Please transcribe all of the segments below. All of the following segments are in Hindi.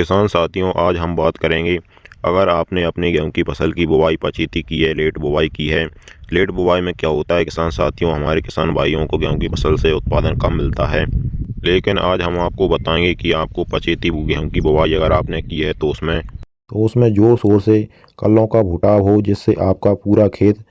किसान साथियों, आज हम बात करेंगे अगर आपने अपनी गेहूं की फसल की बुवाई पछेती की है, लेट बुवाई की है। लेट बुवाई में क्या होता है किसान साथियों, हमारे किसान भाइयों को गेहूं की फसल से उत्पादन कम मिलता है। लेकिन आज हम आपको बताएंगे कि आपको पछेती गेहूं की बुवाई अगर आपने की है तो उसमें जोर शोर से कल्लों का भुटाव हो, जिससे आपका पूरा खेत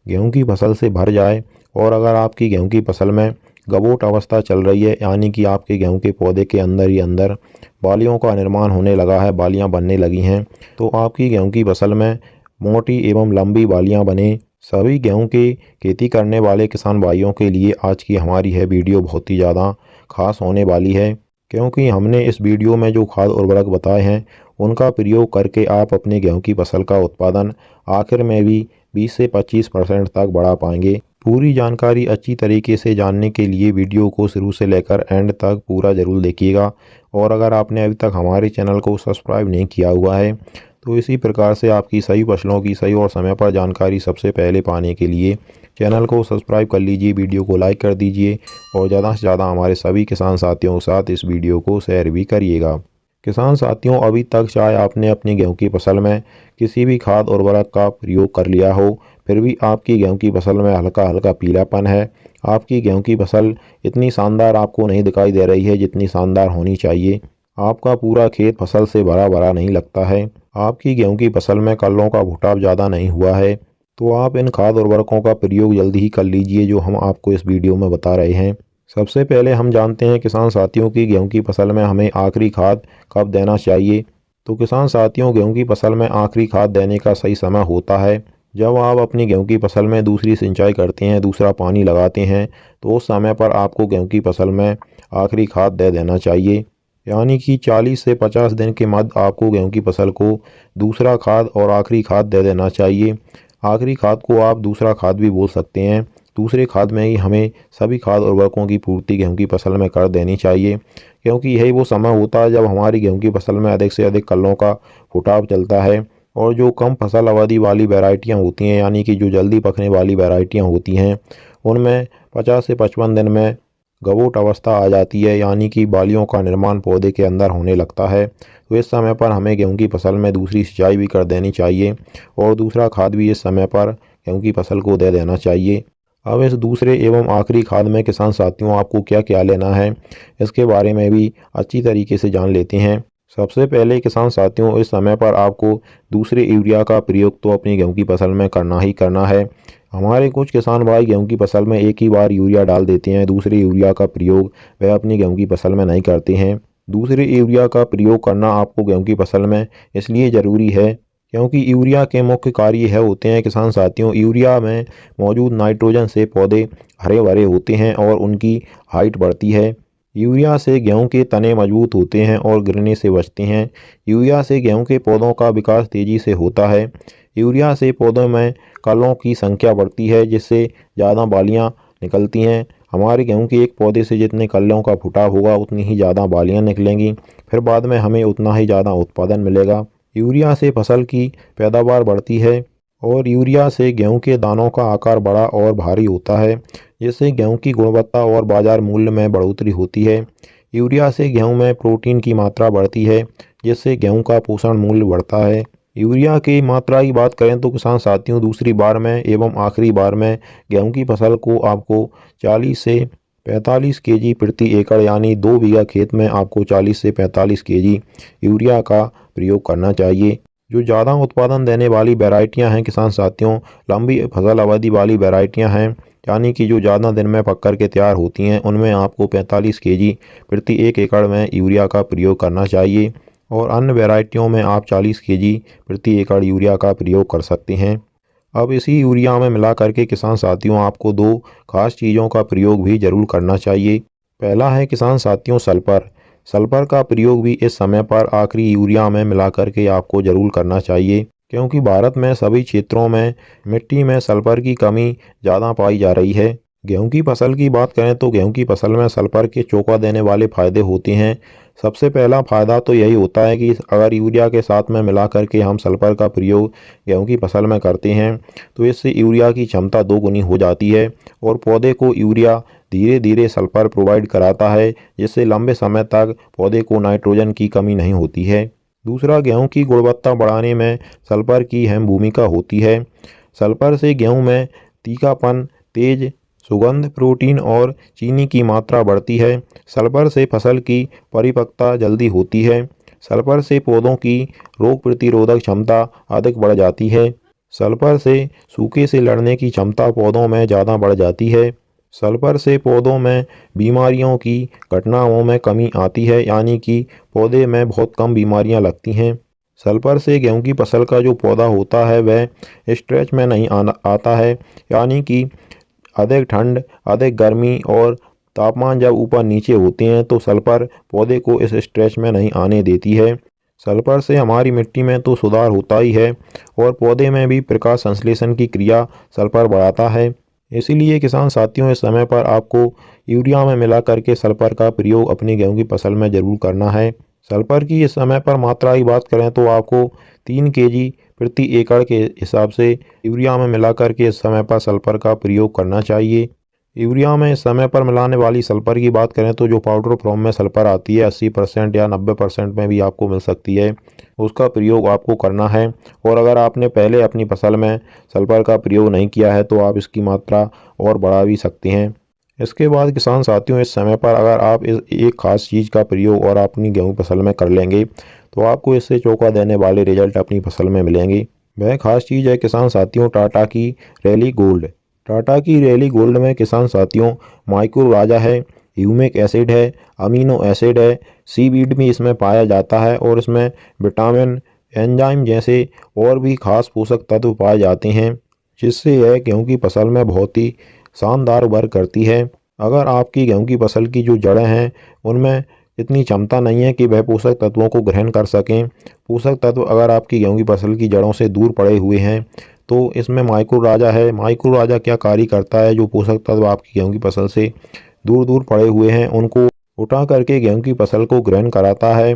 गेहूं की फसल से भर जाए। और अगर आपकी गेहूं की फसल में गबोट अवस्था चल रही है, यानी कि आपके गेहूं के पौधे के अंदर ही अंदर बालियों का निर्माण होने लगा है, बालियां बनने लगी हैं, तो आपकी गेहूं की फसल में मोटी एवं लंबी बालियां बने। सभी गेहूं की खेती करने वाले किसान भाइयों के लिए आज की हमारी है वीडियो बहुत ही ज़्यादा खास होने वाली है, क्योंकि हमने इस वीडियो में जो खाद उर्वरक बताए हैं उनका प्रयोग करके आप अपने गेहूं की फसल का उत्पादन आखिर में भी 20 से 25% तक बढ़ा पाएंगे। पूरी जानकारी अच्छी तरीके से जानने के लिए वीडियो को शुरू से लेकर एंड तक पूरा ज़रूर देखिएगा। और अगर आपने अभी तक हमारे चैनल को सब्सक्राइब नहीं किया हुआ है तो इसी प्रकार से आपकी सही फसलों की सही और समय पर जानकारी सबसे पहले पाने के लिए चैनल को सब्सक्राइब कर लीजिए, वीडियो को लाइक कर दीजिए और ज़्यादा से ज़्यादा हमारे सभी किसान साथियों के साथ इस वीडियो को शेयर भी करिएगा। किसान साथियों, अभी तक चाहे आपने अपनी गेहूं की फसल में किसी भी खाद उर्वरक का प्रयोग कर लिया हो, फिर भी आपकी गेहूं की फसल में हल्का हल्का पीलापन है। आपकी गेहूं की फसल इतनी शानदार आपको नहीं दिखाई दे रही है जितनी शानदार होनी चाहिए। आपका पूरा खेत फसल से भरा भरा नहीं लगता है। आपकी गेहूं की फसल में कल्लों का भुटाव ज़्यादा नहीं हुआ है, तो आप इन खाद उर्वरकों का प्रयोग जल्दी ही कर लीजिए जो हम आपको इस वीडियो में बता रहे हैं। सबसे पहले हम जानते हैं किसान साथियों की गेहूं की फसल में हमें आखिरी खाद कब देना चाहिए। तो किसान साथियों, गेहूं की फसल में आखिरी खाद देने का सही समय होता है जब आप अपनी गेहूं की फसल में दूसरी सिंचाई करते हैं, दूसरा पानी लगाते हैं, तो उस समय पर आपको गेहूं की फसल में आखिरी खाद दे देना चाहिए। यानी कि 40 से 50 दिन के मध्य आपको गेहूं की फसल को दूसरा खाद और आखिरी खाद दे देना चाहिए। आखिरी खाद को आप दूसरा खाद भी बोल सकते हैं। दूसरे खाद में ही हमें सभी खाद उर्वरकों की पूर्ति गेहूं की फसल में कर देनी चाहिए, क्योंकि यही वो समय होता है जब हमारी गेहूं की फसल में अधिक से अधिक कल्लों का फुटाव चलता है। और जो कम फसल अवधि वाली वैरायटियां होती हैं, यानी कि जो जल्दी पकने वाली वैरायटियां होती हैं, उनमें 50 से 55 दिन में गबोट अवस्था आ जाती है, यानी कि बालियों का निर्माण पौधे के अंदर होने लगता है। तो इस समय पर हमें गेहूं की फसल में दूसरी सिंचाई भी कर देनी चाहिए और दूसरा खाद भी इस समय पर गेहूं की फसल को दे देना चाहिए। अब इस दूसरे एवं आखिरी खाद में किसान साथियों आपको क्या क्या लेना है, इसके बारे में भी अच्छी तरीके से जान लेते हैं। सबसे पहले किसान साथियों, इस समय पर आपको दूसरे यूरिया का प्रयोग तो अपनी गेहूं की फसल में करना ही करना है। हमारे कुछ किसान भाई गेहूं की फसल में एक ही बार यूरिया डाल देते हैं, दूसरे यूरिया का प्रयोग वह अपनी गेहूं की फसल में नहीं करते हैं। दूसरे यूरिया का प्रयोग करना आपको गेहूं की फसल में इसलिए ज़रूरी है क्योंकि यूरिया के मुख्य कार्य यह होते हैं किसान साथियों, यूरिया में मौजूद नाइट्रोजन से पौधे हरे भरे होते हैं और उनकी हाइट बढ़ती है। यूरिया से गेहूं के तने मजबूत होते हैं और गिरने से बचते हैं। यूरिया से गेहूं के पौधों का विकास तेजी से होता है। यूरिया से पौधों में कलों की संख्या बढ़ती है, जिससे ज़्यादा बालियां निकलती हैं। हमारे गेहूं के एक पौधे से जितने कल्लों का फुटाव होगा उतनी ही ज़्यादा बालियां निकलेंगी, फिर बाद में हमें उतना ही ज़्यादा उत्पादन मिलेगा। यूरिया से फसल की पैदावार बढ़ती है और यूरिया से गेहूं के दानों का आकार बड़ा और भारी होता है, जिससे गेहूं की गुणवत्ता और बाजार मूल्य में बढ़ोतरी होती है। यूरिया से गेहूं में प्रोटीन की मात्रा बढ़ती है, जिससे गेहूं का पोषण मूल्य बढ़ता है। यूरिया की मात्रा की बात करें तो किसान साथियों, दूसरी बार में एवं आखिरी बार में गेहूं की फसल को आपको 40 से 45 केजी प्रति एकड़, यानी 2 बीघा खेत में आपको 40 से 45 केजी यूरिया का प्रयोग करना चाहिए। जो ज़्यादा उत्पादन देने वाली वैरायटियां हैं किसान साथियों, लंबी फसल अवधि वाली वैरायटियां हैं, यानी कि जो ज़्यादा दिन में पक कर के तैयार होती हैं, उनमें आपको 45 केजी प्रति 1 एकड़ में यूरिया का प्रयोग करना चाहिए और अन्य वैरायटियों में आप 40 केजी प्रति एकड़ यूरिया का प्रयोग कर सकते हैं। अब इसी यूरिया में मिला करके किसान साथियों आपको 2 खास चीज़ों का प्रयोग भी जरूर करना चाहिए। पहला है किसान साथियों सल्फर। सल्फर का प्रयोग भी इस समय पर आखिरी यूरिया में मिला करके आपको जरूर करना चाहिए, क्योंकि भारत में सभी क्षेत्रों में मिट्टी में सल्फर की कमी ज़्यादा पाई जा रही है। गेहूं की फसल की बात करें तो गेहूं की फसल में सल्फर के चौका देने वाले फायदे होते हैं। सबसे पहला फायदा तो यही होता है कि अगर यूरिया के साथ में मिला करके हम सल्फर का प्रयोग गेहूं की फसल में करते हैं तो इससे यूरिया की क्षमता 2 गुनी हो जाती है और पौधे को यूरिया धीरे धीरे सल्फर प्रोवाइड कराता है, जिससे लंबे समय तक पौधे को नाइट्रोजन की कमी नहीं होती है। दूसरा, गेहूं की गुणवत्ता बढ़ाने में सल्फर की अहम भूमिका होती है। सल्फर से गेहूं में तीखापन, तेज सुगंध, प्रोटीन और चीनी की मात्रा बढ़ती है। सल्फर से फसल की परिपक्वता जल्दी होती है। सल्फर से पौधों की रोग प्रतिरोधक क्षमता अधिक बढ़ जाती है। सल्फर से सूखे से लड़ने की क्षमता पौधों में ज़्यादा बढ़ जाती है। सल्फर से पौधों में बीमारियों की घटनाओं में कमी आती है, यानी कि पौधे में बहुत कम बीमारियां लगती हैं। सल्फर से गेहूं की फसल का जो पौधा होता है वह स्ट्रेच में नहीं आता है, यानी कि अधिक ठंड, अधिक गर्मी और तापमान जब ऊपर नीचे होते हैं तो सल्फर पौधे को इस स्ट्रेच में नहीं आने देती है। सल्फर से हमारी मिट्टी में तो सुधार होता ही है और पौधे में भी प्रकाश संश्लेषण की क्रिया सल्फर बढ़ाता है। इसीलिए किसान साथियों, इस समय पर आपको यूरिया में मिला करके सल्फर का प्रयोग अपनी गेहूं की फसल में ज़रूर करना है। सल्फर की इस समय पर मात्रा की बात करें तो आपको 3 केजी प्रति एकड़ के हिसाब से यूरिया में मिला करके इस समय पर सल्फर का प्रयोग करना चाहिए। यूरिया में इस समय पर मिलाने वाली सल्फर की बात करें तो जो पाउडर फॉर्म में सल्फर आती है 80% या 90% में भी आपको मिल सकती है, उसका प्रयोग आपको करना है। और अगर आपने पहले अपनी फसल में सल्फर का प्रयोग नहीं किया है तो आप इसकी मात्रा और बढ़ा भी सकते हैं। इसके बाद किसान साथियों, इस समय पर अगर आप इस एक खास चीज़ का प्रयोग और अपनी गेहूँ फसल में कर लेंगे तो आपको इससे चौंका देने वाले रिजल्ट अपनी फसल में मिलेंगे। वह खास चीज़ है किसान साथियों टाटा की रैली गोल्ड। टाटा की रैली गोल्ड में किसान साथियों माइक्रो राजा है, ह्यूमिक एसिड है, अमीनो एसिड है, सीवीड भी इसमें पाया जाता है और इसमें विटामिन, एंजाइम जैसे और भी खास पोषक तत्व पाए जाते हैं, जिससे यह गेहूं की फसल में बहुत ही शानदार वर्क करती है। अगर आपकी गेहूं की फसल की जो जड़ें हैं उनमें इतनी क्षमता नहीं है कि वह पोषक तत्वों को ग्रहण कर सकें, पोषक तत्व अगर आपकी गेहूं की फसल की जड़ों से दूर पड़े हुए हैं तो इसमें माइक्रो राजा है। माइक्रो राजा क्या कार्य करता है, जो पोषक तत्व आपकी गेहूं की फसल से दूर दूर पड़े हुए हैं उनको उठा करके गेहूं की फसल को ग्रहण कराता है।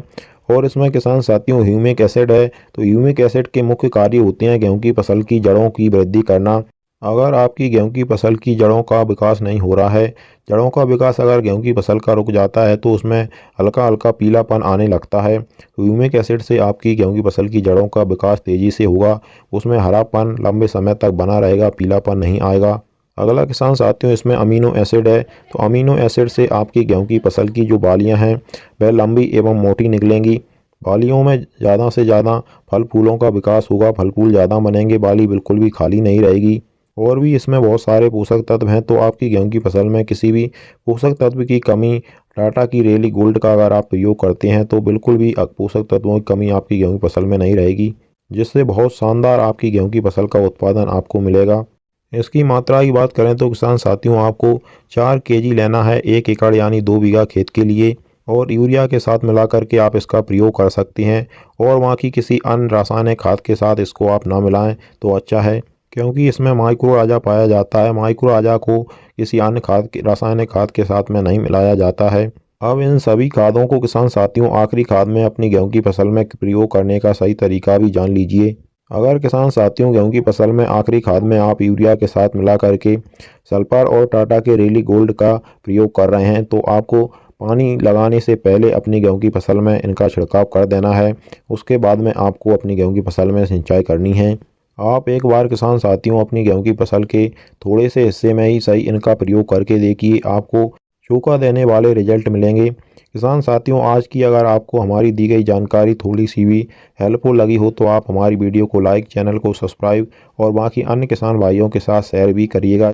और इसमें किसान साथियों ह्यूमिक एसिड है, तो ह्यूमिक एसिड के मुख्य कार्य होते हैं गेहूं की फसल की जड़ों की वृद्धि करना। अगर आपकी गेहूं की फसल की जड़ों का विकास नहीं हो रहा है, जड़ों का विकास अगर गेहूं की फसल का रुक जाता है तो उसमें हल्का हल्का पीलापन आने लगता है। तो ह्यूमिक एसिड से आपकी गेहूं की फसल की जड़ों का विकास तेज़ी से होगा, उसमें हरापन लंबे समय तक बना रहेगा, पीलापन नहीं आएगा। अगला किसान साथियों इसमें अमीनो एसिड है, तो अमीनो एसिड से आपकी गेहूं की फसल की जो बालियां हैं वह लंबी एवं मोटी निकलेंगी। बालियों में ज़्यादा से ज़्यादा फल फूलों का विकास होगा, फल फूल ज़्यादा बनेंगे, बाली बिल्कुल भी खाली नहीं रहेगी। और भी इसमें बहुत सारे पोषक तत्व हैं, तो आपकी गेहूं की फसल में किसी भी पोषक तत्व की कमी टाटा की रैली गोल्ड का अगर आप प्रयोग करते हैं तो बिल्कुल भी पोषक तत्वों की कमी आपकी गेहूं की फसल में नहीं रहेगी, जिससे बहुत शानदार आपकी गेहूं की फसल का उत्पादन आपको मिलेगा। इसकी मात्रा की बात करें तो किसान साथियों आपको 4 केजी लेना है 1 एकड़ यानी 2 बीघा खेत के लिए, और यूरिया के साथ मिला करके आप इसका प्रयोग कर सकते हैं। और वहाँ की किसी अन्य रासायनिक खाद के साथ इसको आप ना मिलाएं तो अच्छा है, क्योंकि इसमें माइक्रो राजा पाया जाता है। माइक्रो राजा को किसी अन्य रासायनिक खाद के साथ में नहीं मिलाया जाता है। अब इन सभी खादों को किसान साथियों आखिरी खाद में अपनी गेहूं की फसल में प्रयोग करने का सही तरीका भी जान लीजिए। अगर किसान साथियों गेहूं की फसल में आखिरी खाद में आप यूरिया के साथ मिला करके सल्फर और टाटा के रैली गोल्ड का प्रयोग कर रहे हैं तो आपको पानी लगाने से पहले अपनी गेहूं की फसल में इनका छिड़काव कर देना है। उसके बाद में आपको अपनी गेहूं की फसल में सिंचाई करनी है। आप एक बार किसान साथियों अपनी गेहूं की फसल के थोड़े से हिस्से में ही सही इनका प्रयोग करके देखिए, आपको चौंका देने वाले रिजल्ट मिलेंगे। किसान साथियों, आज की अगर आपको हमारी दी गई जानकारी थोड़ी सी भी हेल्पफुल लगी हो तो आप हमारी वीडियो को लाइक, चैनल को सब्सक्राइब और बाकी अन्य किसान भाइयों के साथ शेयर भी करिएगा।